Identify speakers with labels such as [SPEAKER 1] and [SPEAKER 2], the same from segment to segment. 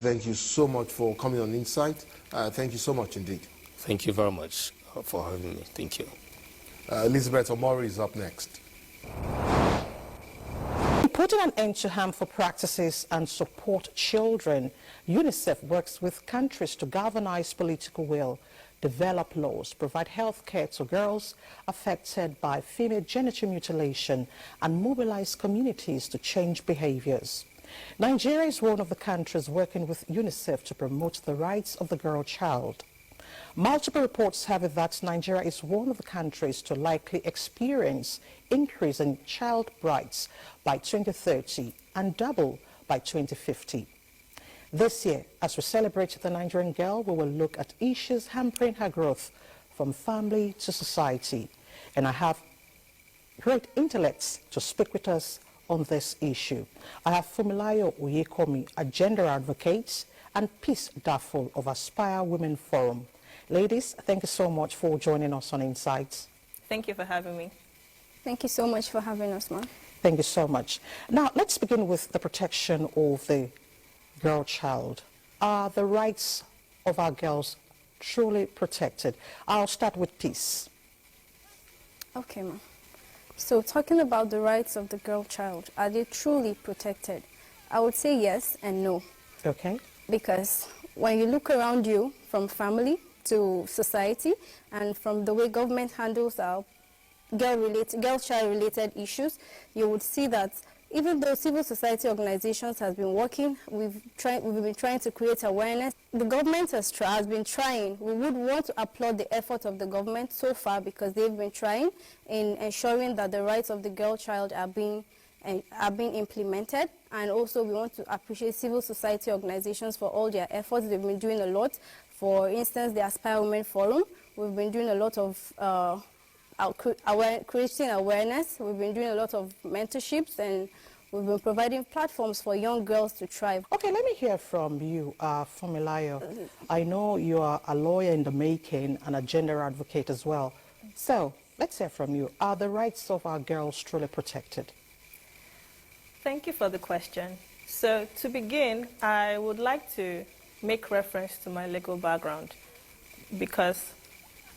[SPEAKER 1] Thank you so much for coming on Insight. Thank you so much indeed.
[SPEAKER 2] Thank you very much for having me. Thank you.
[SPEAKER 1] Elizabeth Omori is up next.
[SPEAKER 3] Putting an end to harmful practices and support children, UNICEF works with countries to galvanize political will, develop laws, provide health care to girls affected by female genital mutilation, and mobilize communities to change behaviors. Nigeria is one of the countries working with UNICEF to promote the rights of the girl child. Multiple reports have it that Nigeria is one of the countries to likely experience increase in child rights by 2030 and double by 2050. This year, as we celebrate the Nigerian girl, we will look at issues hampering her growth from family to society. And I have great intellects to speak with us on this issue. I have Fumilayo Oyekomi, a gender advocate, and Peace Daful of Aspire Women Forum. Ladies, thank you so much for joining us on Insights.
[SPEAKER 4] Thank you for having me.
[SPEAKER 5] Thank you so much for having us, ma'am.
[SPEAKER 3] Thank you so much. Now, let's begin with the protection of the girl child. Are the rights of our girls truly protected? I'll start with Peace.
[SPEAKER 5] Okay, ma'am. So talking about the rights of the girl child, are they truly protected? I would say yes and no.
[SPEAKER 3] Okay.
[SPEAKER 5] Because when you look around you, from family to society, and from the way government handles our girl-child-related issues, you would see that even though civil society organizations have been working, we've been trying to create awareness. The government has been trying. We would want to applaud the effort of the government so far because they've been trying in ensuring that the rights of the girl child are being implemented. And also we want to appreciate civil society organizations for all their efforts. They've been doing a lot. For instance, the Aspire Women Forum, we've been doing a lot of creating awareness. We've been doing a lot of mentorships, and we've been providing platforms for young girls to thrive.
[SPEAKER 3] Okay, let me hear from you, Fumilayo. I know you are a lawyer in the making and a gender advocate as well. So let's hear from you. Are the rights of our girls truly protected?
[SPEAKER 4] Thank you for the question. So to begin, I would like to make reference to my legal background because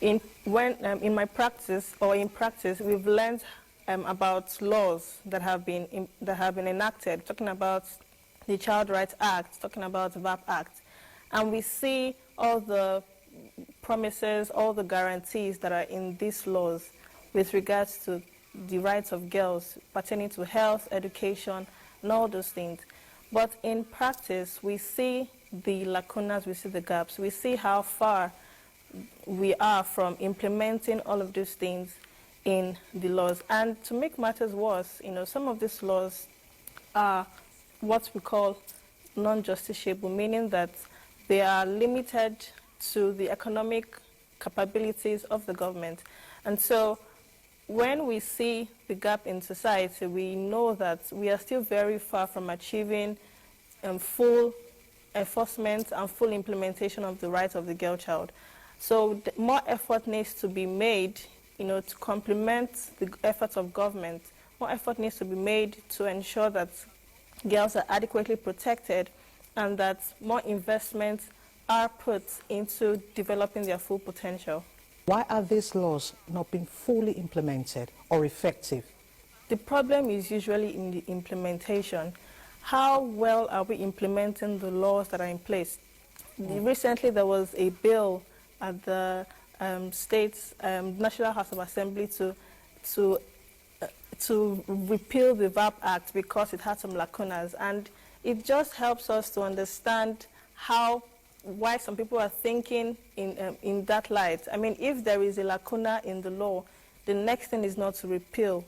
[SPEAKER 4] in my practice, we've learned about laws that have been enacted, talking about the Child Rights Act, talking about the VAP Act, and we see all the promises, all the guarantees that are in these laws with regards to the rights of girls pertaining to health, education, and all those things. But in practice, we see the lacunas, we see the gaps, we see how far we are from implementing all of these things in the laws. And to make matters worse, some of these laws are what we call non-justiciable, meaning that they are limited to the economic capabilities of the government. And so when we see the gap in society, we know that we are still very far from achieving full enforcement and full implementation of the rights of the girl child. So more effort needs to be made, to complement the efforts of government. More effort needs to be made to ensure that girls are adequately protected and that more investments are put into developing their full potential.
[SPEAKER 3] Why are these laws not being fully implemented or effective?
[SPEAKER 4] The problem is usually in the implementation. How well are we implementing the laws that are in place? Recently, there was a bill at the state's National House of Assembly to repeal the VAP Act because it had some lacunas, and it just helps us to understand why some people are thinking in that light. I mean, if there is a lacuna in the law, the next thing is not to repeal,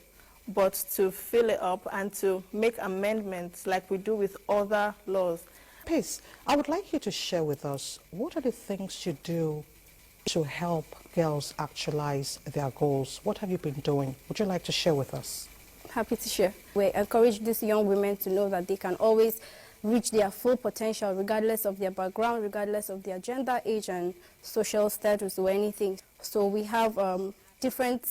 [SPEAKER 4] but to fill it up and to make amendments like we do with other laws.
[SPEAKER 3] Peace, I would like you to share with us, what are the things you do to help girls actualize their goals? What have you been doing? Would you like to share with us?
[SPEAKER 5] Happy to share. We encourage these young women to know that they can always reach their full potential regardless of their background, regardless of their gender, age, and social status or anything. So we have different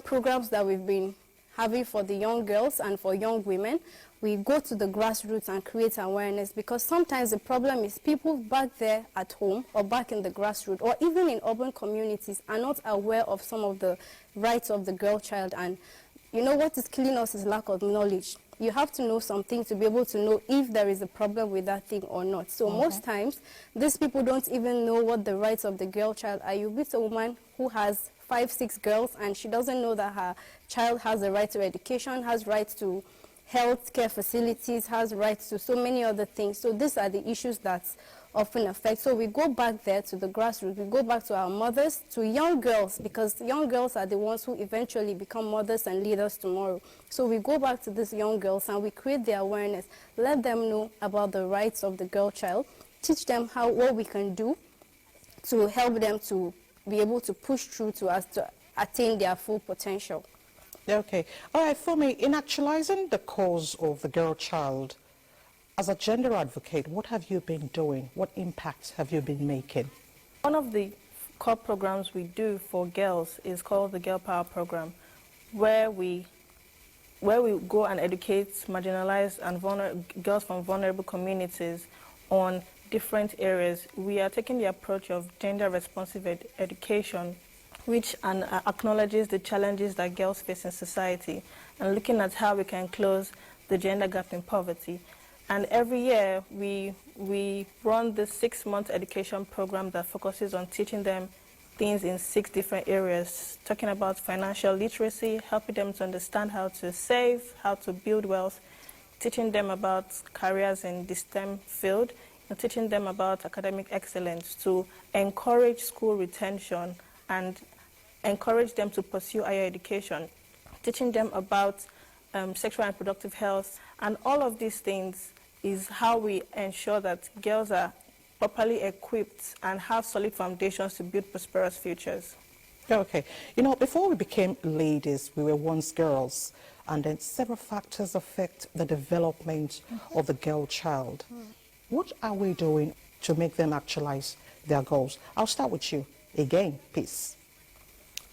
[SPEAKER 5] programs that we've been having for the young girls and for young women, we go to the grassroots and create awareness, because sometimes the problem is people back there at home or back in the grassroots or even in urban communities are not aware of some of the rights of the girl child. And you know what is killing us is lack of knowledge. You have to know something to be able to know if there is a problem with that thing or not. So most times, these people don't even know what the rights of the girl child are. You meet a woman who has 5, 6 girls, and she doesn't know that her child has a right to education, has rights to health care facilities, has rights to so many other things. So these are the issues that often affect. So we go back there to the grassroots, we go back to our mothers, to young girls, because young girls are the ones who eventually become mothers and leaders tomorrow. So we go back to these young girls and we create the awareness, let them know about the rights of the girl child, teach them what we can do to help them to be able to push through to us to attain their full potential.
[SPEAKER 3] Okay. All right, for me, in actualizing the cause of the girl child, as a gender advocate, what have you been doing? What impacts have you been making?
[SPEAKER 4] One of the core programs we do for girls is called the GirlPower Program, where we go and educate marginalized and girls from vulnerable communities on different areas. We are taking the approach of gender-responsive education, which acknowledges the challenges that girls face in society, and looking at how we can close the gender gap in poverty. And every year, we run this 6-month education program that focuses on teaching them things in 6 different areas, talking about financial literacy, helping them to understand how to save, how to build wealth, teaching them about careers in the STEM field, and teaching them about academic excellence to encourage school retention and encourage them to pursue higher education, teaching them about sexual and reproductive health, and all of these things is how we ensure that girls are properly equipped and have solid foundations to build prosperous futures.
[SPEAKER 3] Okay. You know, before we became ladies, we were once girls, and then several factors affect the development of the girl child. What are we doing to make them actualize their goals? I'll start with you. Again, peace.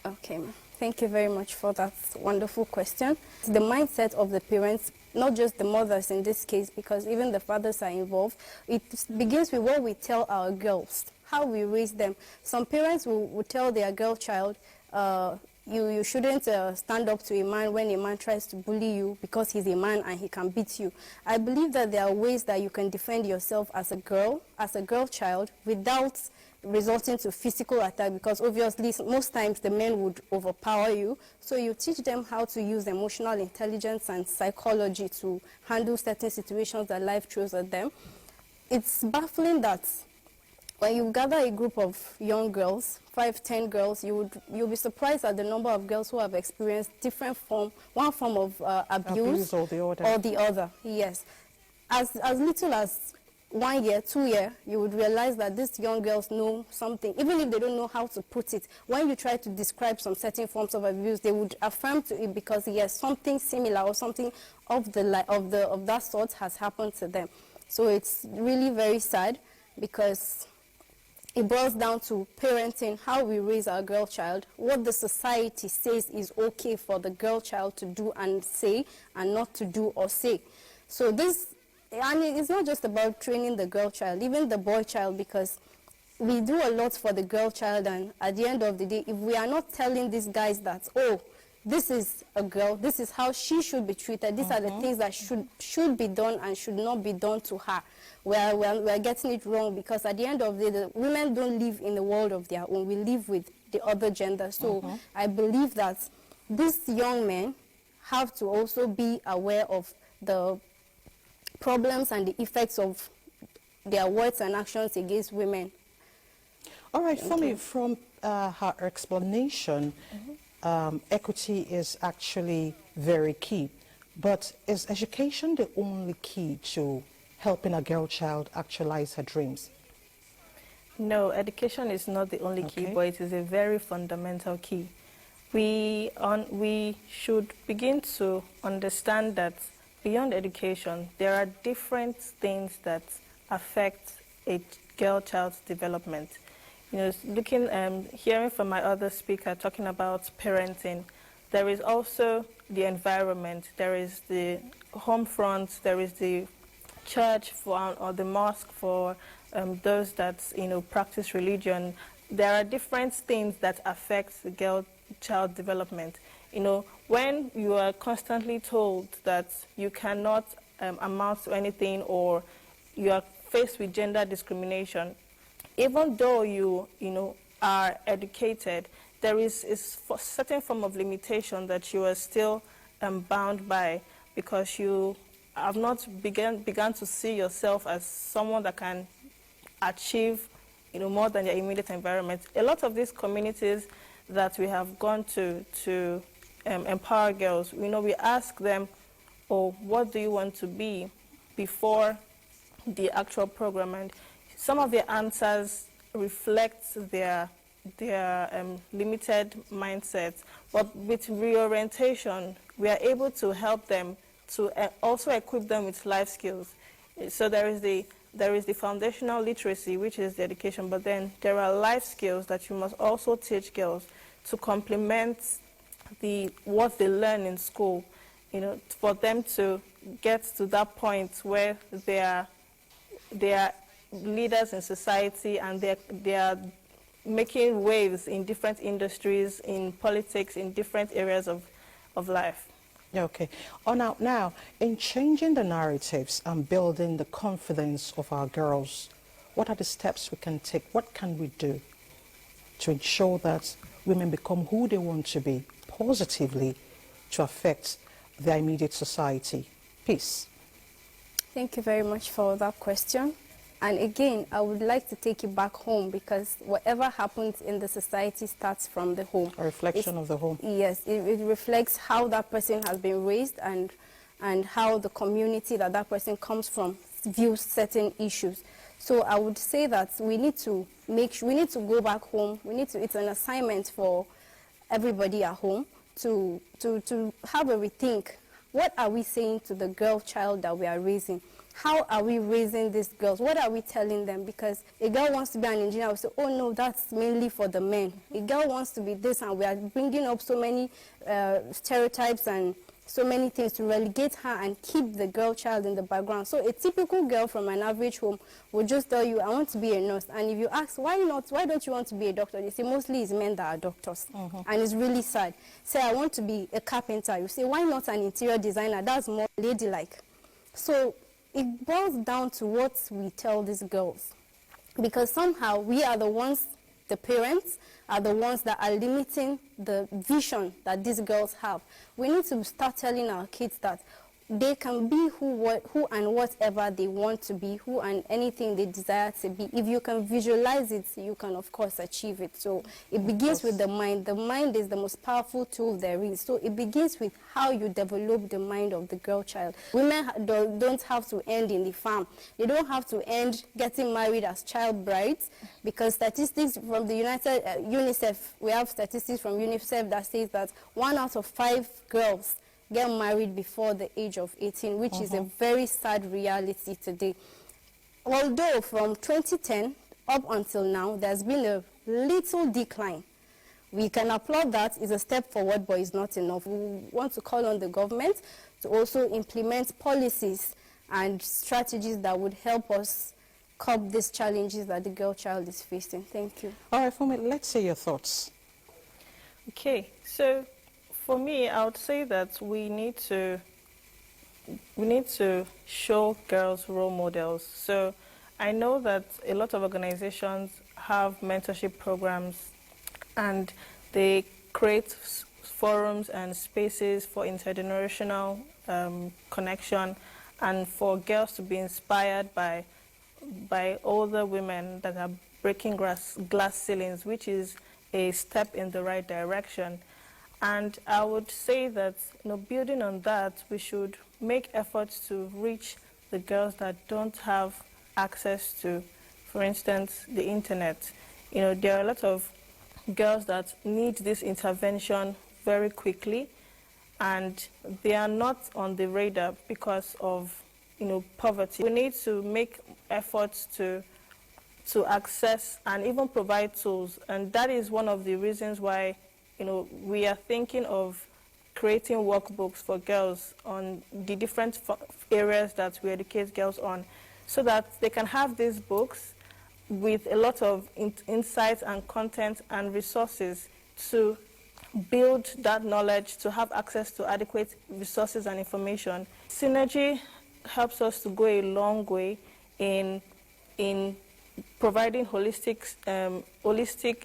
[SPEAKER 5] Okay, thank you very much for that wonderful question. The mindset of the parents, not just the mothers in this case, because even the fathers are involved, it begins with what we tell our girls, how we raise them. Some parents will tell their girl child, you shouldn't stand up to a man when a man tries to bully you because he's a man and he can beat you. I believe that there are ways that you can defend yourself as a girl child, without resulting to physical attack, because obviously most times the men would overpower you. So you teach them how to use emotional intelligence and psychology to handle certain situations that life throws at them. It's baffling that when you gather a group of young girls, 5, 10 girls, you'll be surprised at the number of girls who have experienced one form of abuse
[SPEAKER 3] or
[SPEAKER 5] the other. Yes. As little as 1 year, 2 year, you would realize that these young girls know something, even if they don't know how to put it. When you try to describe some certain forms of abuse, they would affirm to it because yes, something similar or something of that sort has happened to them. So it's really very sad, because it boils down to parenting, how we raise our girl child, what the society says is okay for the girl child to do and say, and not to do or say. So it's not just about training the girl child, even the boy child, because we do a lot for the girl child, and at the end of the day, if we are not telling these guys that, oh, this is a girl, this is how she should be treated, these are the things that should be done and should not be done to her, we're getting it wrong, because at the end of the day, the women don't live in the world of their own, we live with the other gender. So I believe that these young men have to also be aware of the problems and the effects of their words and actions against women.
[SPEAKER 3] All right, for me, from her explanation, equity is actually very key. But is education the only key to helping a girl child actualize her dreams?
[SPEAKER 4] No, education is not the only key, but it is a very fundamental key. We should begin to understand that beyond education, there are different things that affect a girl child's development. You know, hearing from my other speaker talking about parenting, there is also the environment. There is the home front, there is the church for, or the mosque for those that practice religion. There are different things that affect the child development. When you are constantly told that you cannot amount to anything, or you are faced with gender discrimination, even though you are educated, there is a certain form of limitation that you are still bound by, because you have not begun to see yourself as someone that can achieve more than your immediate environment. A lot of these communities that we have gone to empower girls, we ask them, oh, what do you want to be before the actual program? And some of the answers reflect their limited mindsets. But with reorientation, we are able to help them to also equip them with life skills. So there is the foundational literacy, which is the education, but then there are life skills that you must also teach girls to complement what they learn in school, for them to get to that point where they are leaders in society, and they are making waves in different industries, in politics, in different areas of life.
[SPEAKER 3] Okay. Now, in changing the narratives and building the confidence of our girls, what are the steps we can take? What can we do to ensure that women become who they want to be positively to affect their immediate society? Peace.
[SPEAKER 5] Thank you very much for that question. And again, I would like to take you back home, because whatever happens in the society starts from the home.
[SPEAKER 3] A reflection of the home.
[SPEAKER 5] Yes, it reflects how that person has been raised, and how the community that person comes from views certain issues. So I would say that we need to go back home. It's an assignment for everybody at home to have a rethink. What are we saying to the girl child that we are raising? How are we raising these girls? What are we telling them? Because a girl wants to be an engineer, we say, oh no, that's mainly for the men. A girl wants to be this, and we are bringing up so many stereotypes and so many things to relegate her and keep the girl child in the background. So a typical girl from an average home will just tell you, I want to be a nurse. And if you ask, why don't you want to be a doctor? They say, mostly it's men that are doctors. And it's really sad. Say, I want to be a carpenter. You say, why not an interior designer? That's more ladylike. So it boils down to what we tell these girls, because somehow we are the ones, the parents are the ones that are limiting the vision that these girls have. We need to start telling our kids that they can be who and whatever they want to be, who and anything they desire to be. If you can visualize it, you can of course achieve it. So it begins with the mind. The mind is the most powerful tool there is. So it begins with how you develop the mind of the girl child. Women don't have to end in the farm. They don't have to end getting married as child brides, because statistics from the UNICEF, we have statistics from UNICEF that says that 1 out of 5 girls get married before the age of 18, which is a very sad reality today. Although from 2010 up until now, there's been a little decline. We can applaud that. It's a step forward, but it's not enough. We want to call on the government to also implement policies and strategies that would help us curb these challenges that the girl child is facing. Thank you.
[SPEAKER 3] All right, Fumi, let's hear your thoughts.
[SPEAKER 4] Okay, so for me, I would say that we need to show girls role models. So I know that a lot of organizations have mentorship programs, and they create forums and spaces for intergenerational connection, and for girls to be inspired by older women that are breaking glass ceilings, which is a step in the right direction. And I would say that, building on that, we should make efforts to reach the girls that don't have access to, for instance, the internet. There are a lot of girls that need this intervention very quickly, and they are not on the radar because of, poverty. We need to make efforts to access and even provide tools, and that is one of the reasons why we are thinking of creating workbooks for girls on the different areas that we educate girls on, so that they can have these books with a lot of insights and content and resources to build that knowledge, to have access to adequate resources and information. Synergy helps us to go a long way in providing holistic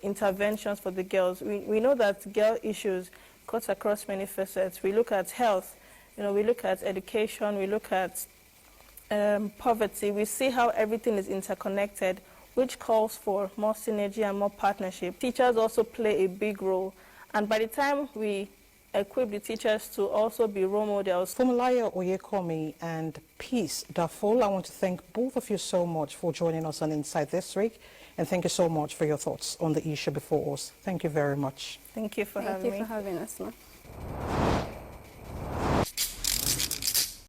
[SPEAKER 4] interventions for the girls. We know that girl issues cut across many facets. We look at health, we look at education, we look at poverty. We see how everything is interconnected, which calls for more synergy and more partnership. Teachers also play a big role. And by the time we equip the teachers to also be role models.
[SPEAKER 3] Fumilaya Oyekomi and Peace Daful, I want to thank both of you so much for joining us on Insight this week. And thank you so much for your thoughts on the issue before us. Thank you very much.
[SPEAKER 4] Thank you for having me.
[SPEAKER 5] Thank you for having us, ma'am.